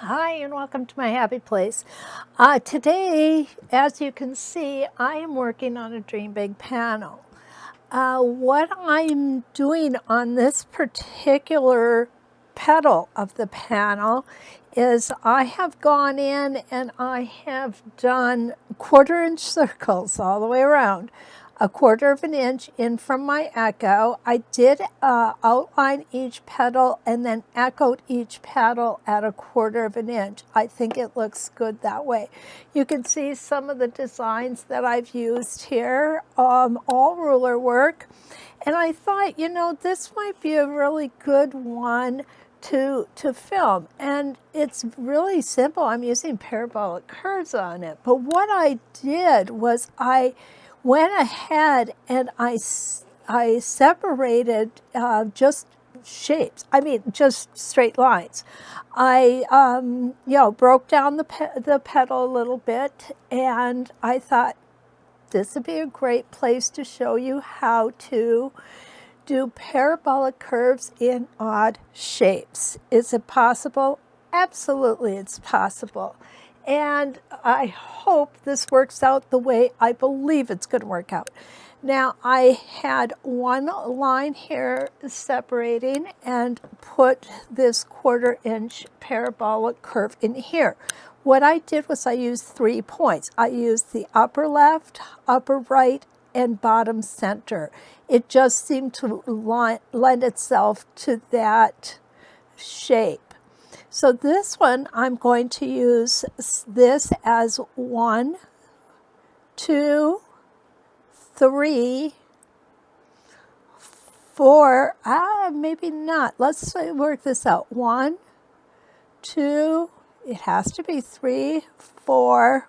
Hi and welcome to my happy place. Today, as you can see, I am working on a Dream Big panel. What I'm doing on this particular petal of the panel is I have gone in and I have done 1/4 inch circles all the way around, a 1/4 inch in from my echo. I did outline each petal and then echoed each petal at a 1/4 inch. I think it looks good that way. You can see some of the designs that I've used here, all ruler work. And I thought, you know, this might be a really good one to film. And it's really simple. I'm using parabolic curves on it. But what I did was I went ahead and I separated just shapes. I mean, just straight lines. I, broke down the petal a little bit, and I thought this would be a great place to show you how to do parabolic curves in odd shapes. Is it possible? Absolutely, it's possible. And I hope this works out the way I believe it's going to work out. Now, I had one line here separating and put this 1/4 inch parabolic curve in here. What I did was I used 3 points. I used the upper left, upper right, and bottom center. It just seemed to lend itself to that shape. So this one, I'm going to use this as 1, 2, 3, 4, maybe not. Let's work this out. 1, 2, it has to be 3, 4,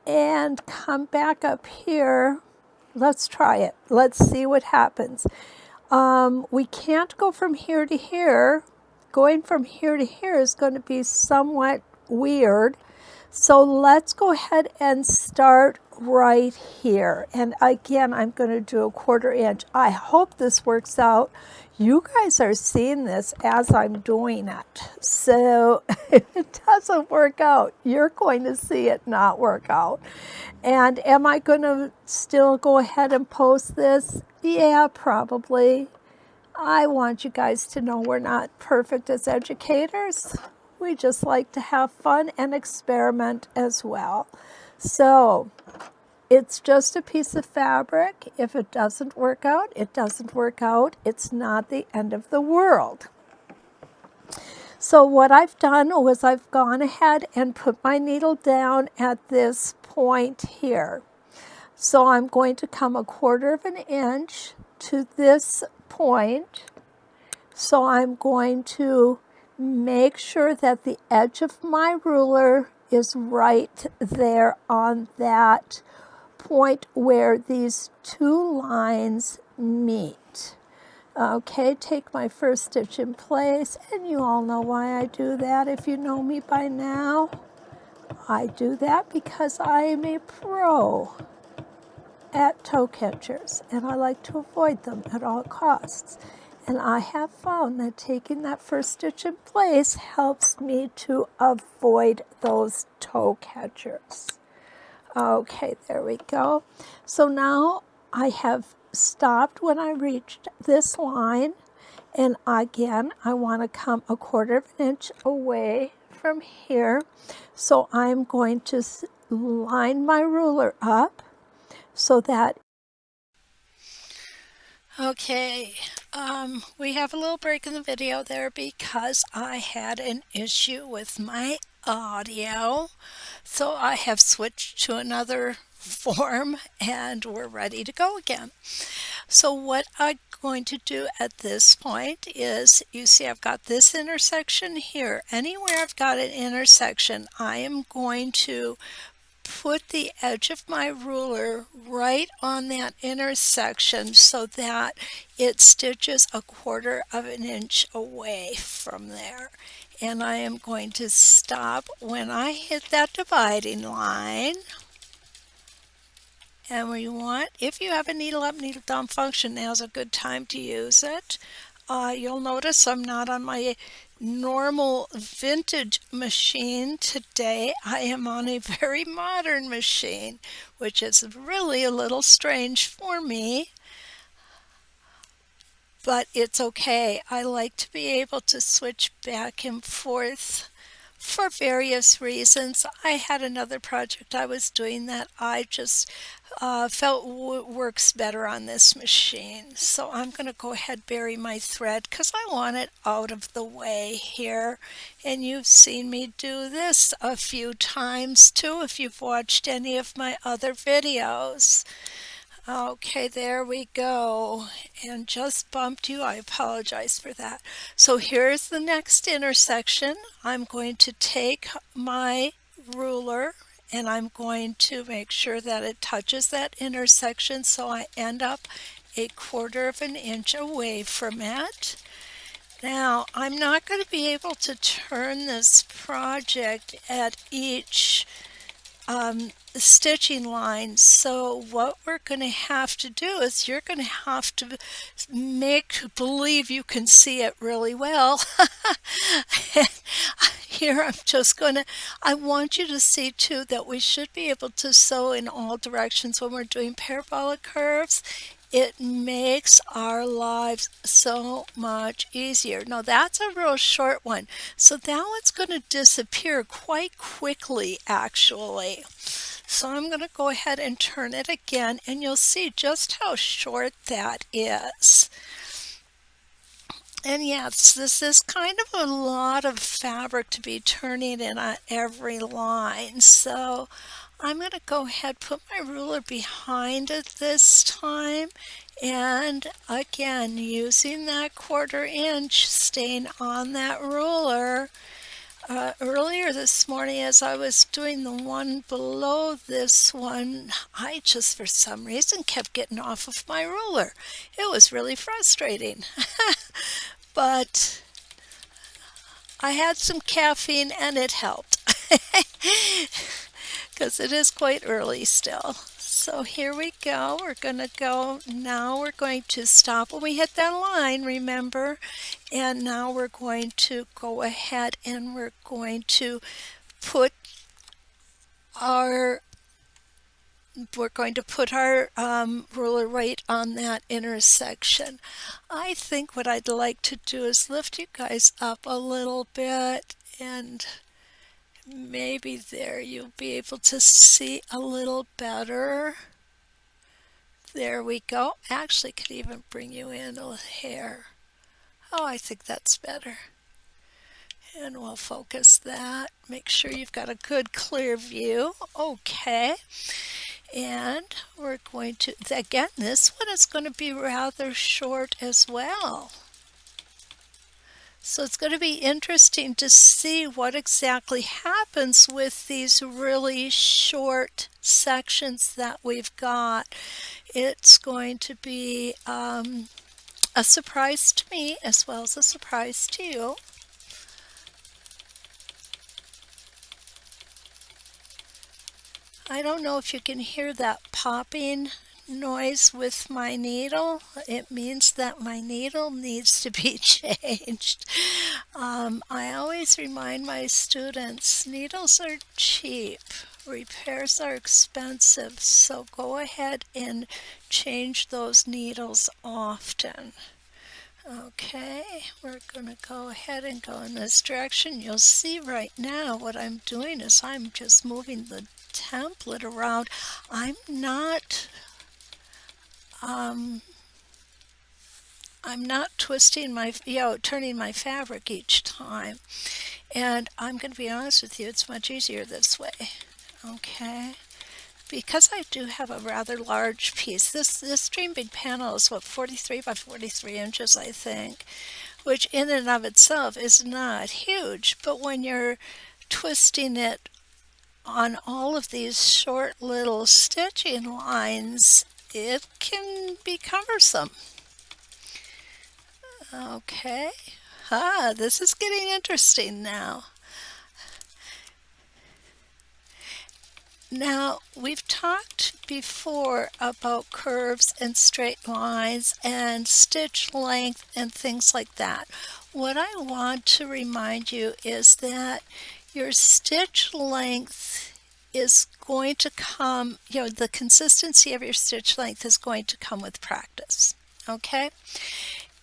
and come back up here. Let's try it. Let's see what happens. We can't go from here to here. Going from here to here is going to be somewhat weird. So let's go ahead and start right here. And again, I'm going to do a 1/4 inch. I hope this works out. You guys are seeing this as I'm doing it. So if it doesn't work out, you're going to see it not work out. And am I going to still go ahead and post this? Yeah, probably. I want you guys to know we're not perfect as educators. We just like to have fun and experiment as well. So it's just a piece of fabric. If it doesn't work out, it doesn't work out. It's not the end of the world. So what I've done was I've gone ahead and put my needle down at this point here. So I'm going to come a 1/4 inch to this point. So I'm going to make sure that the edge of my ruler is right there on that point where these 2 lines meet. Okay, take my first stitch in place, and you all know why I do that if you know me by now. I do that because I am a pro at toe catchers, and I like to avoid them at all costs. And I have found that taking that first stitch in place helps me to avoid those toe catchers. Okay, there we go. So now I have stopped when I reached this line, and again, I want to come a 1/4 inch away from here. So I'm going to line my ruler up so that okay, we have a little break in the video there because I had an issue with my audio. So I have switched to another form and we're ready to go again. So what I'm going to do at this point is, you see I've got this intersection here. Anywhere I've got an intersection, I am going to put the edge of my ruler right on that intersection so that it stitches a 1/4 inch away from there. And I am going to stop when I hit that dividing line. And we want, if you have a needle up, needle down function, now's a good time to use it. You'll notice I'm not on my normal vintage machine today. I am on a very modern machine, which is really a little strange for me, but it's okay. I like to be able to switch back and forth for various reasons. I had another project I was doing that I just felt works better on this machine. So I'm going to go ahead and bury my thread because I want it out of the way here. And you've seen me do this a few times too if you've watched any of my other videos. Okay, there we go. And just bumped you. I apologize for that. So here's the next intersection. I'm going to take my ruler and I'm going to make sure that it touches that intersection so I end up 1/4 of an inch away from it. Now, I'm not going to be able to turn this project at each stitching line, so what we're going to have to do is you're going to have to make believe you can see it really well. Here I'm just going to, I want you to see too that we should be able to sew in all directions when we're doing parabolic curves. It makes our lives so much easier. Now that's a real short one, so that one's going to disappear quite quickly actually. So I'm going to go ahead and turn it again and you'll see just how short that is. And yes, this is kind of a lot of fabric to be turning in on every line. So I'm going to go ahead and put my ruler behind it this time. And again, using that 1/4 inch, staying on that ruler. Earlier this morning as I was doing the one below this one, I just for some reason kept getting off of my ruler. It was really frustrating. But I had some caffeine and it helped because it is quite early still. So here we go. We're going to go, now we're going to stop when we hit that line, remember? And now we're going to go ahead and we're going to put our ruler right on that intersection. I think what I'd like to do is lift you guys up a little bit and maybe there you'll be able to see a little better. There we go. Actually could even bring you in a hair. Oh, I think that's better. And we'll focus that. Make sure you've got a good clear view. Okay. And we're going to, again, this one is going to be rather short as well. So it's going to be interesting to see what exactly happens with these really short sections that we've got. It's going to be a surprise to me as well as a surprise to you. I don't know if you can hear that popping noise with my needle. It means that my needle needs to be changed. I always remind my students, needles are cheap, repairs are expensive, so go ahead and change those needles often. Okay, we're going to go ahead and go in this direction. You'll see right now what I'm doing is I'm just moving the template around. I'm not twisting my, turning my fabric each time. And I'm going to be honest with you, it's much easier this way. Okay. Because I do have a rather large piece, this dream big panel is what, 43 by 43 inches, I think, which in and of itself is not huge, but when you're twisting it on all of these short little stitching lines, it can be cumbersome. Okay, this is getting interesting now. Now, we've talked before about curves and straight lines and stitch length and things like that. What I want to remind you is that your stitch length is going to come, the consistency of your stitch length is going to come with practice. Okay?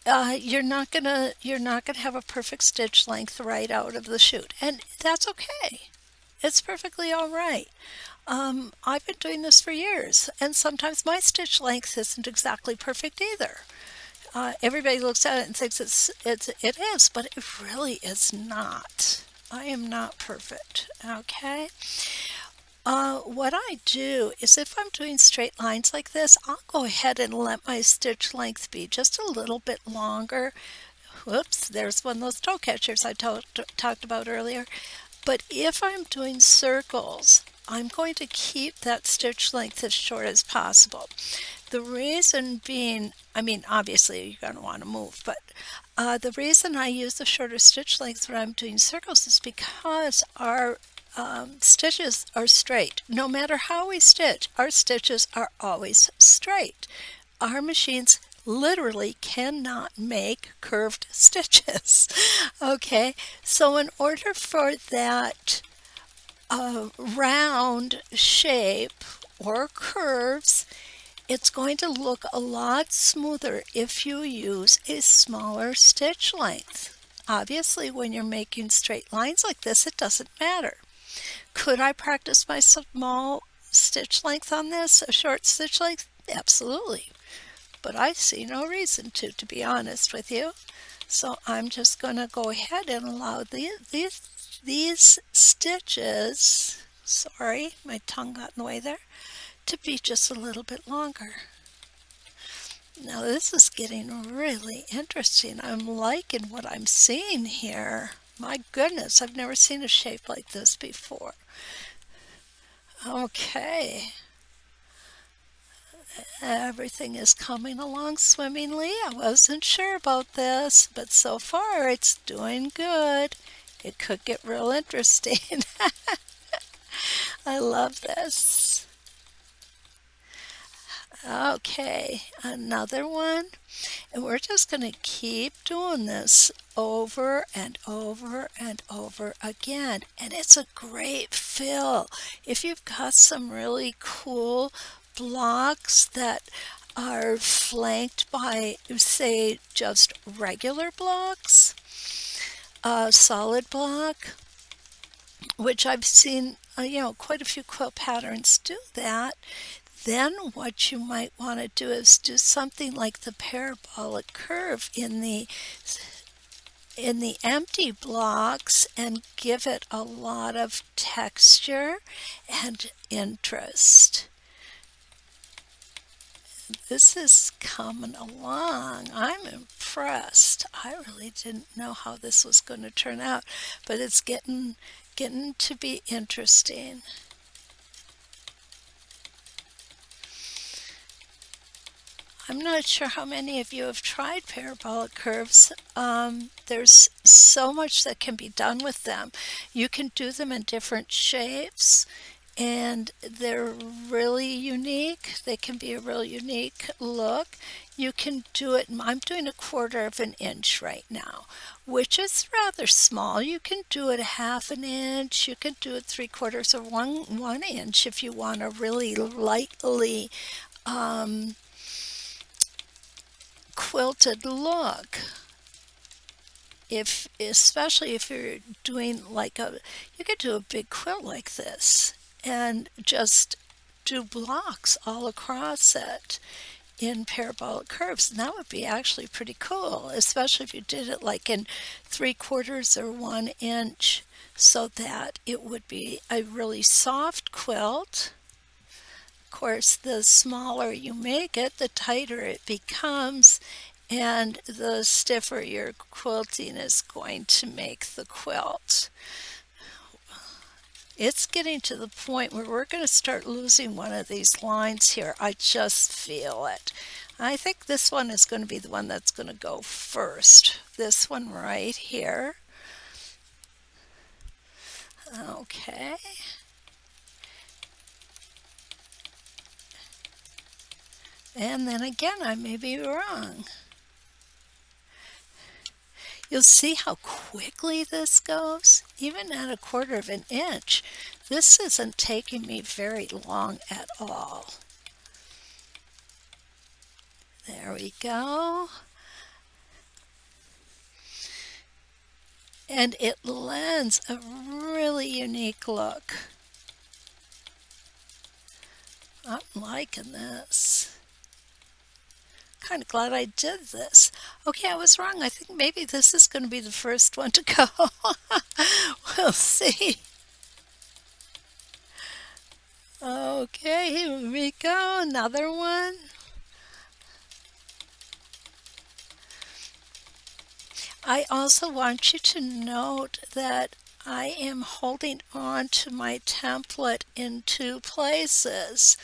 You're not gonna have a perfect stitch length right out of the chute, and that's okay. It's perfectly all right. I've been doing this for years, and sometimes my stitch length isn't exactly perfect either. Everybody looks at it and thinks it is, but it really is not. I am not perfect, okay? What I do is if I'm doing straight lines like this, I'll go ahead and let my stitch length be just a little bit longer. Whoops, there's one of those toe catchers I talked about earlier. But if I'm doing circles, I'm going to keep that stitch length as short as possible. The reason being, I mean, obviously you're going to want to move, but the reason I use the shorter stitch length when I'm doing circles is because our stitches are straight. No matter how we stitch, our stitches are always straight. Our machines literally cannot make curved stitches. Okay, so in order for that round shape or curves, it's going to look a lot smoother if you use a smaller stitch length. Obviously, when you're making straight lines like this, it doesn't matter. Could I practice my small stitch length on this, a short stitch length? Absolutely. But I see no reason to be honest with you. So I'm just going to go ahead and allow these stitches, sorry, my tongue got in the way there, to be just a little bit longer. Now this is getting really interesting. I'm liking what I'm seeing here. My goodness, I've never seen a shape like this before. Okay. Everything is coming along swimmingly. I wasn't sure about this, but so far it's doing good. It could get real interesting. I love this. Okay, another one. And we're just going to keep doing this over and over and over again. And it's a great fill. If you've got some really cool blocks that are flanked by, say, just regular blocks, a solid block, which I've seen, quite a few quilt patterns do that. Then what you might want to do is do something like the parabolic curve in the empty blocks and give it a lot of texture and interest. This is coming along. I'm impressed. I really didn't know how this was going to turn out, but it's getting to be interesting. I'm not sure how many of you have tried parabolic curves. There's so much that can be done with them. You can do them in different shapes, and they're really unique. They can be a real unique look. You can do it, I'm doing 1/4 of an inch right now, which is rather small. You can do it 1/2 an inch. You can do it 3/4 of one inch if you want a really lightly quilted look. Especially if you're doing you could do a big quilt like this and just do blocks all across it in parabolic curves, and that would be actually pretty cool, especially if you did it like in 3/4 or 1 inch, so that it would be a really soft quilt. Of course, the smaller you make it, the tighter it becomes, and the stiffer your quilting is going to make the quilt. It's getting to the point where we're going to start losing one of these lines here. I just feel it. I think this one is going to be the one that's going to go first. This one right here. Okay. And then again, I may be wrong. You'll see how quickly this goes. Even at 1/4 of an inch, this isn't taking me very long at all. There we go. And it lends a really unique look. I'm liking this. Kind of glad I did this. Okay, I was wrong. I think maybe this is going to be the first one to go. We'll see. Okay, here we go. Another one. I also want you to note that I am holding on to my template in 2 places.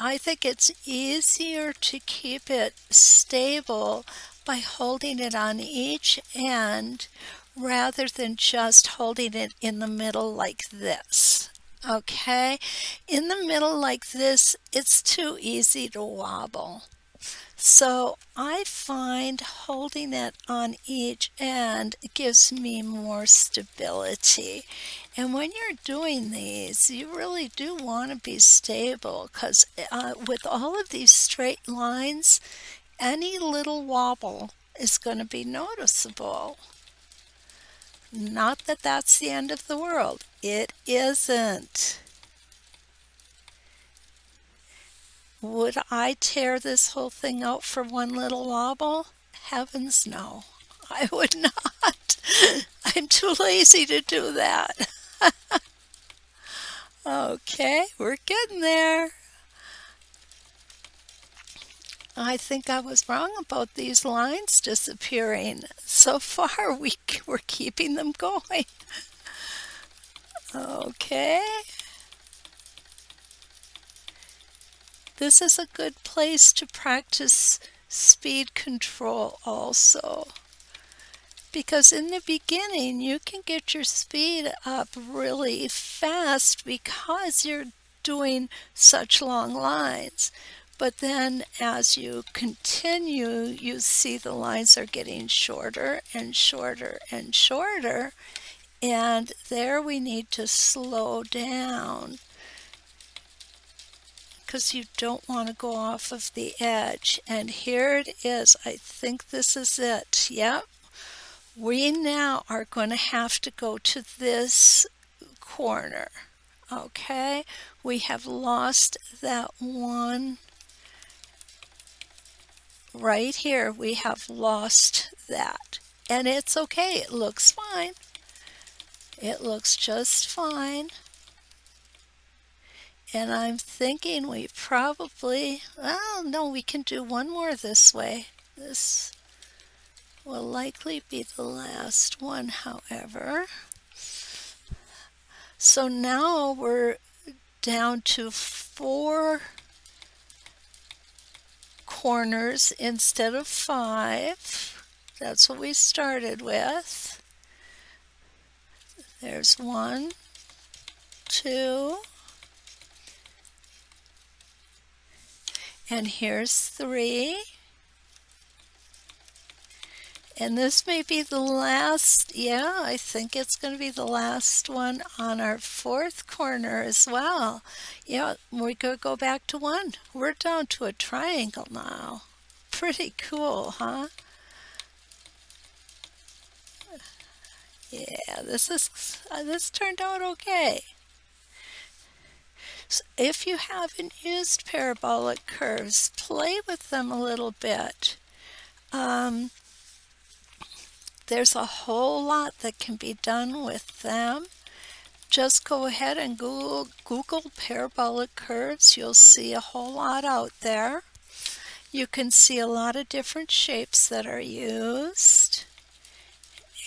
I think it's easier to keep it stable by holding it on each end rather than just holding it in the middle like this. Okay, in the middle like this, it's too easy to wobble. So I find holding it on each end gives me more stability. And when you're doing these, you really do want to be stable because with all of these straight lines, any little wobble is going to be noticeable. Not that that's the end of the world. It isn't. Would I tear this whole thing out for one little wobble? Heavens no, I would not. I'm too lazy to do that. Okay, we're getting there. I think I was wrong about these lines disappearing. So far, we're keeping them going. Okay. This is a good place to practice speed control also. Because in the beginning, you can get your speed up really fast because you're doing such long lines. But then as you continue, you see the lines are getting shorter and shorter and shorter. And there we need to slow down because you don't want to go off of the edge. And here it is. I think this is it. Yep. We now are going to have to go to this corner. Okay, we have lost that one right here. We have lost that. And it's okay. It looks fine. It looks just fine. And I'm thinking we probably, well, no, we can do one more this way. This will likely be the last one, however. So now we're down to 4 corners instead of 5. That's what we started with. There's 1, 2, and here's 3. And this may be the last, yeah, I think it's going to be the last one on our 4th corner as well. Yeah, we could go back to 1. We're down to a triangle now. Pretty cool, huh? Yeah, this turned out okay. So if you haven't used parabolic curves, play with them a little bit. There's a whole lot that can be done with them. Just go ahead and Google parabolic curves. You'll see a whole lot out there. You can see a lot of different shapes that are used.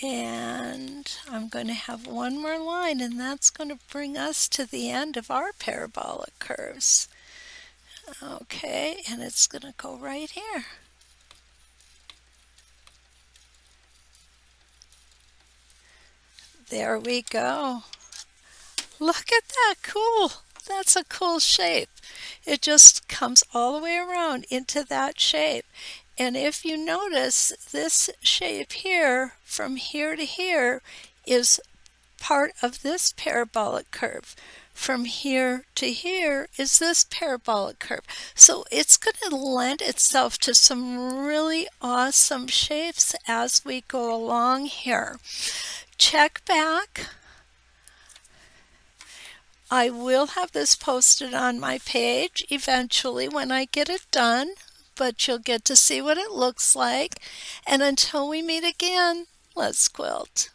And I'm going to have one more line, and that's going to bring us to the end of our parabolic curves. Okay, and it's going to go right here. There we go. Look at that, cool. that's a cool shape. It just comes all the way around into that shape. And if you notice, this shape here, from here to here, is part of this parabolic curve. From here to here is this parabolic curve. So it's going to lend itself to some really awesome shapes as we go along here. Check back. I will have this posted on my page eventually when I get it done, but you'll get to see what it looks like. And until we meet again, let's quilt.